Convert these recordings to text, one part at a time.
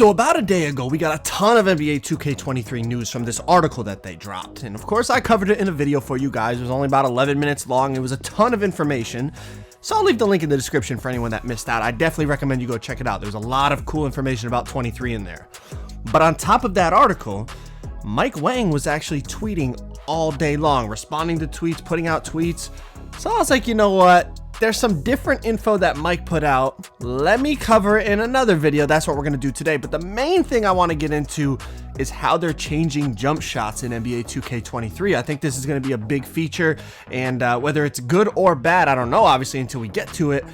So about a day ago, we got a ton of NBA 2K23 news from this article that they dropped. And of course, I covered it in a video for you guys. It was only about 11 minutes long. It was a ton of information. So I'll leave the link in the description for anyone that missed out. I definitely recommend you go check it out. There's a lot of cool information about 23 in there. But on top of that article, Mike Wang was actually tweeting all day long, responding to tweets, putting out tweets. So I was like, you know what? There's some different info that Mike put out. Let me cover it in another video. That's what we're going to do today. But the main thing I want to get into is how they're changing jump shots in NBA 2K23. I think this is going to be a big feature, and whether it's good or bad, I don't know, obviously, until we get to it.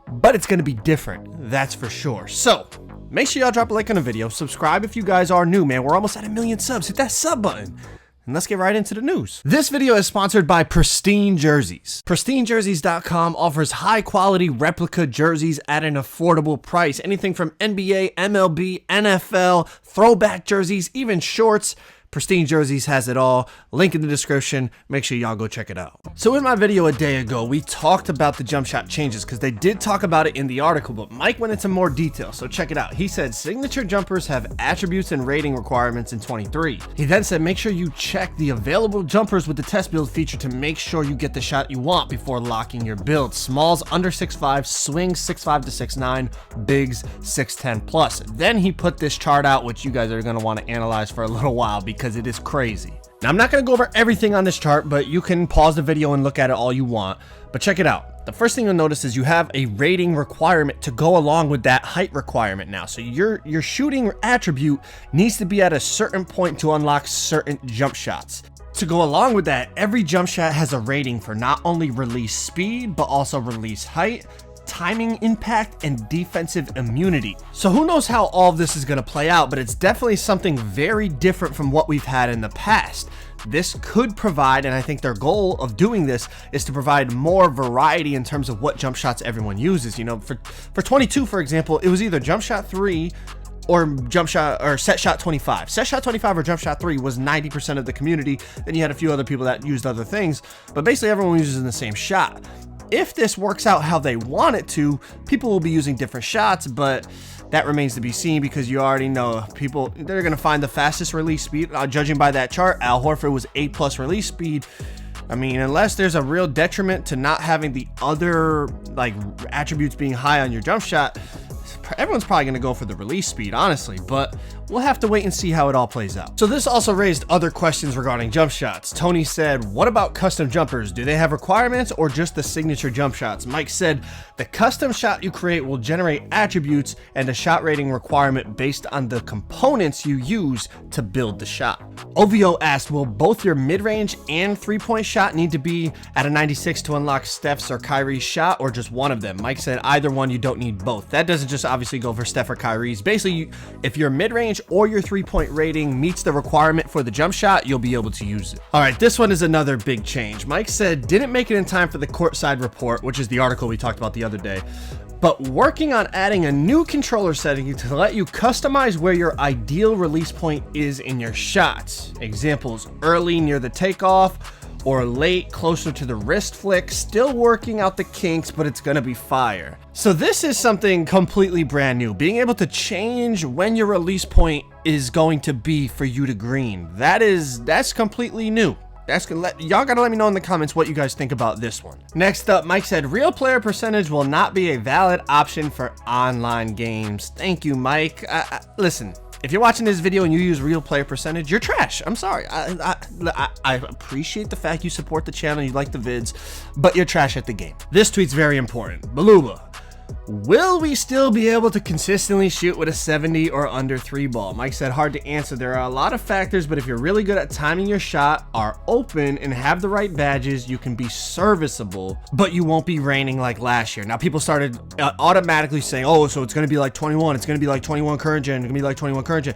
But it's going to be different. That's for sure. So make sure y'all drop a like on the video. Subscribe if you guys are new, man. We're almost at 1 million subs. Hit that sub button. And let's get right into the news. This video is sponsored by Pristine Jerseys. PristineJerseys.com offers high quality replica jerseys at an affordable price. Anything from NBA, MLB, NFL, throwback jerseys, even shorts. Pristine Jerseys has it all. Link in the description. Make sure y'all go check it out. So in my video a day ago, we talked about the jump shot changes because they did talk about it in the article, but Mike went into more detail. So check it out. He said signature jumpers have attributes and rating requirements in 23. He then said make sure you check the available jumpers with the test build feature to make sure you get the shot you want before locking your build. Smalls under 6'5", swings 6'5 to 6'9", bigs 6'10 plus. Then he put this chart out, which you guys are going to want to analyze for a little while because it is crazy. Now, I'm not going to go over everything on this chart, but you can pause the video and look at it all you want. But check it out. The first thing you'll notice is you have a rating requirement to go along with that height requirement now. So your shooting attribute needs to be at a certain point to unlock certain jump shots. To go along with that, every jump shot has a rating for not only release speed, but also release height, timing impact, and defensive immunity. So who knows how all of this is going to play out, but it's definitely something very different from what we've had in the past. This could provide, and I think their goal of doing this is to provide more variety in terms of what jump shots everyone uses. You know, for 22, for example, it was either jump shot 3 or jump shot or set shot 25. Set shot 25 or jump shot 3 was 90% of the community. Then you had a few other people that used other things, but basically everyone uses the same shot. If this works out how they want it to, people will be using different shots, but that remains to be seen because you already know they're going to find the fastest release speed. Judging by that chart, Al Horford was 8+ release speed. I mean, unless there's a real detriment to not having the other like attributes being high on your jump shot, everyone's probably going to go for the release speed, honestly, but we'll have to wait and see how it all plays out. So this also raised other questions regarding jump shots. Tony said, what about custom jumpers? Do they have requirements or just the signature jump shots? Mike said, the custom shot you create will generate attributes and a shot rating requirement based on the components you use to build the shot. OVO asked, will both your mid-range and three-point shot need to be at a 96 to unlock Steph's or Kyrie's shot, or just one of them? Mike said, either one, you don't need both. That doesn't just obviously go for Steph or Kyrie's. Basically, if your mid-range or your three-point rating meets the requirement for the jump shot, you'll be able to use it. All right, this one is another big change. Mike said, didn't make it in time for the courtside report, which is the article we talked about the other day, but working on adding a new controller setting to let you customize where your ideal release point is in your shots. Examples, early near the takeoff, or late closer to the wrist flick. Still working out the kinks, but it's gonna be fire. So this is something completely brand new. Being able to change when your release point is going to be for you to green. That's completely new. Y'all gotta let me know in the comments what you guys think about this one. Next up, Mike said, real player percentage will not be a valid option for online games. Thank you, Mike. Listen, if you're watching this video and you use real player percentage, you're trash. I'm sorry. I appreciate the fact you support the channel, you like the vids, but you're trash at the game. This tweet's very important. Baluba. Will we still be able to consistently shoot with a 70 or under 3 ball? Mike said, hard to answer. There are a lot of factors, but if you're really good at timing your shot, are open, and have the right badges, you can be serviceable, but you won't be raining like last year. Now, people started automatically saying, oh, so it's going to be like 21. It's going to be like 21 current gen. It's going to be like 21 current gen.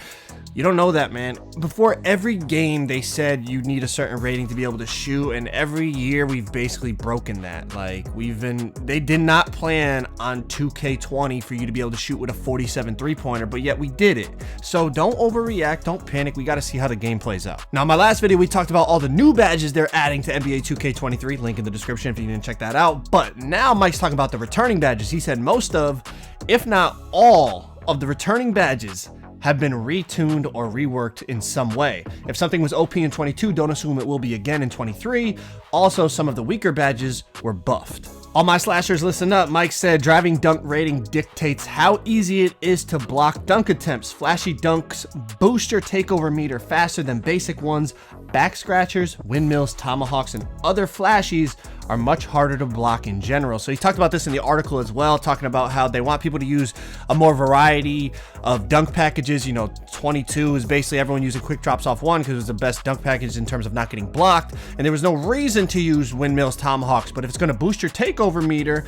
You don't know that, man. Before every game, they said you need a certain rating to be able to shoot, and every year we've basically broken that. Like, they did not plan on 2K20 for you to be able to shoot with a 47 three-pointer, but yet we did it. So don't overreact, don't panic. We got to see how the game plays out. Now, in my last video, we talked about all the new badges they're adding to NBA 2K23. Link in the description if you didn't check that out. But now Mike's talking about the returning badges. He said most of, if not all, of the returning badges have been retuned or reworked in some way. If something was OP in 22, don't assume it will be again in 23. Also, some of the weaker badges were buffed. All my slashers, listen up. Mike said driving dunk rating dictates how easy it is to block dunk attempts. Flashy dunks boost your takeover meter faster than basic ones. Back scratchers, windmills, tomahawks, and other flashies are much harder to block in general. So he talked about this in the article as well, talking about how they want people to use a more variety of dunk packages. You know, 22 is basically everyone using quick drops off one because it was the best dunk package in terms of not getting blocked. And there was no reason to use windmills, tomahawks, but if it's going to boost your takeover meter,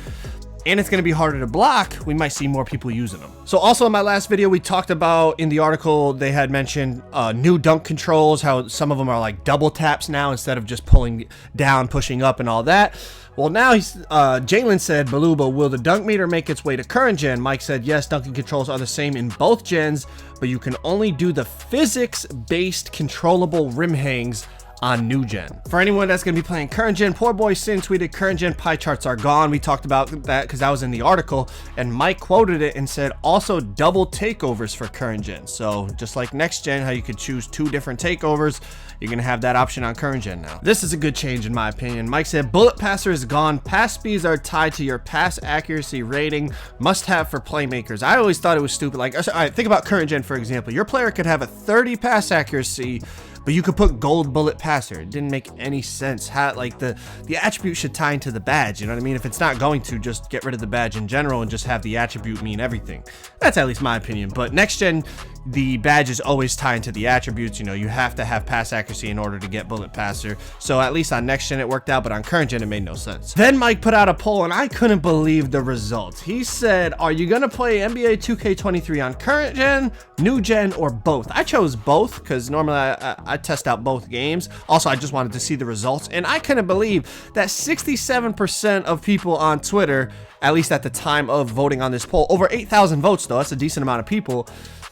and it's going to be harder to block, we might see more people using them. So also in my last video, we talked about, in the article, they had mentioned new dunk controls, how some of them are like double taps now instead of just pulling down, pushing up and all that. Well, now Jalen said, Baluba, will the dunk meter make its way to current gen? Mike said, yes, dunking controls are the same in both gens, but you can only do the physics-based controllable rim hangs on new gen. For anyone that's going to be playing current gen, Poor Boy Sin tweeted, current gen pie charts are gone. We talked about that because that was in the article, and Mike quoted it and said also double takeovers for current gen. So just like next gen, how you could choose 2 different takeovers, you're going to have that option on current gen now. This is a good change in my opinion. Mike said bullet passer is gone. Pass speeds are tied to your pass accuracy rating, must have for playmakers. I always thought it was stupid. Like, all right, think about current gen, for example. Your player could have a 30 pass accuracy, but you could put gold bullet passer. It didn't make any sense. How, like, the attribute should tie into the badge, you know what I mean? If it's not going to, just get rid of the badge in general and just have the attribute mean everything. That's at least my opinion. But next gen, the badge is always tied into the attributes. You know, you have to have pass accuracy in order to get bullet passer. So at least on next gen it worked out, but on current gen it made no sense. Then Mike put out a poll and I couldn't believe the results. He said, are you gonna play NBA 2K23 on current gen, new gen, or both? I chose both because normally I test out both games. Also, I just wanted to see the results, and I couldn't believe that 67% of people on Twitter, at least at the time of voting on this poll, over 8,000 votes though, that's a decent amount of people,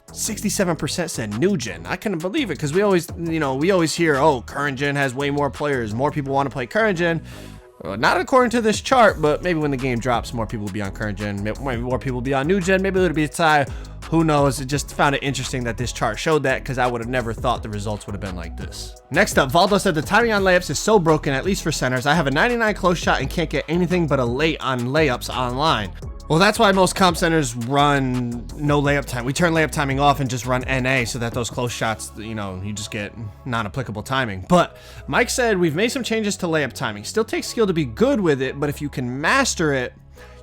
67% said new gen. I couldn't believe it because we always hear, oh, current gen has way more players, more people want to play current gen. Not according to this chart, but maybe when the game drops, more people will be on current gen, maybe more people will be on new gen, maybe it'll be a tie. Who knows? It just found it interesting that this chart showed that because I would have never thought the results would have been like this. Next up, Valdo said the timing on layups is so broken, at least for centers. I have a 99 close shot and can't get anything but a late on layups online. Well, that's why most comp centers run no layup time. We turn layup timing off and just run NA so that those close shots, you know, you just get non-applicable timing. But Mike said we've made some changes to layup timing. Still takes skill to be good with it, but if you can master it,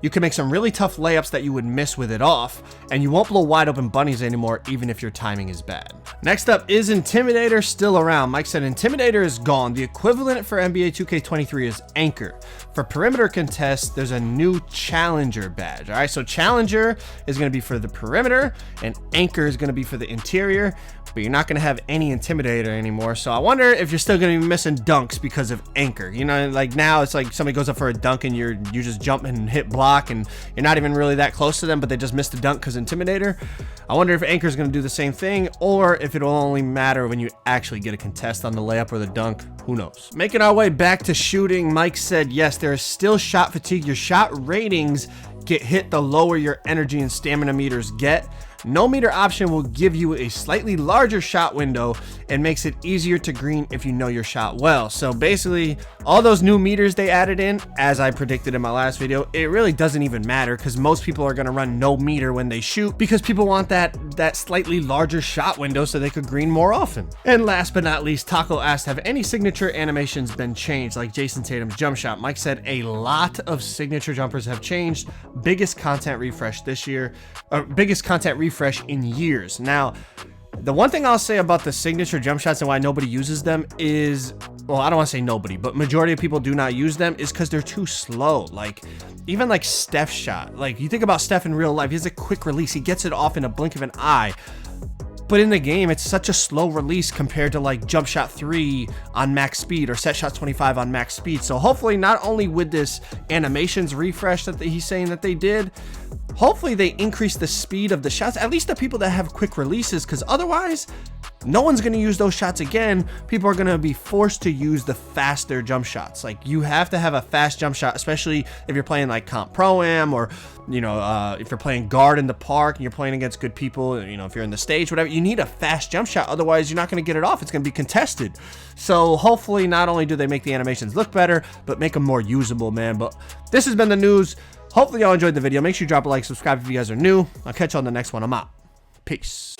you can make some really tough layups that you would miss with it off, and you won't blow wide open bunnies anymore even if your timing is bad. Next up, is Intimidator still around? Mike said Intimidator is gone. The equivalent for NBA 2K23 is Anchor. For perimeter contests, there's a new Challenger badge. All right, so Challenger is going to be for the perimeter, and Anchor is going to be for the interior, but you're not going to have any Intimidator anymore. So I wonder if you're still going to be missing dunks because of Anchor. You know, like now it's like somebody goes up for a dunk and you just jump and hit block, and you're not even really that close to them, but they just missed a dunk because Intimidator. I wonder if Anchor is going to do the same thing, or if it'll only matter when you actually get a contest on the layup or the dunk. Who knows? Making our way back to shooting, Mike said, yes, there is still shot fatigue. Your shot ratings get hit the lower your energy and stamina meters get. No meter option will give you a slightly larger shot window and makes it easier to green if you know your shot well. So basically, all those new meters they added in, as I predicted in my last video, it really doesn't even matter because most people are going to run no meter when they shoot because people want that slightly larger shot window so they could green more often. And last but not least, Taco asked, have any signature animations been changed like Jason Tatum's jump shot? Mike said a lot of signature jumpers have changed. Biggest content refresh this year, biggest content refresh in years. Now, the one thing I'll say about the signature jump shots and why nobody uses them is, well, I don't want to say nobody, but majority of people do not use them is because they're too slow. Like, even like Steph's shot, like you think about Steph in real life, he has a quick release, he gets it off in a blink of an eye. But in the game, it's such a slow release compared to like jump shot 3 on max speed or set shot 25 on max speed. So hopefully not only with this animations refresh that he's saying that they did, hopefully they increase the speed of the shots, at least the people that have quick releases, because otherwise no one's going to use those shots again. People are going to be forced to use the faster jump shots. Like, you have to have a fast jump shot, especially if you're playing like Comp Pro-Am, or, you know, if you're playing guard in the park and you're playing against good people, you know, if you're in the stage, whatever, you need a fast jump shot. Otherwise, you're not going to get it off. It's going to be contested. So hopefully not only do they make the animations look better, but make them more usable, man. But this has been the news. Hopefully y'all enjoyed the video. Make sure you drop a like, subscribe if you guys are new. I'll catch you on the next one. I'm out. Peace.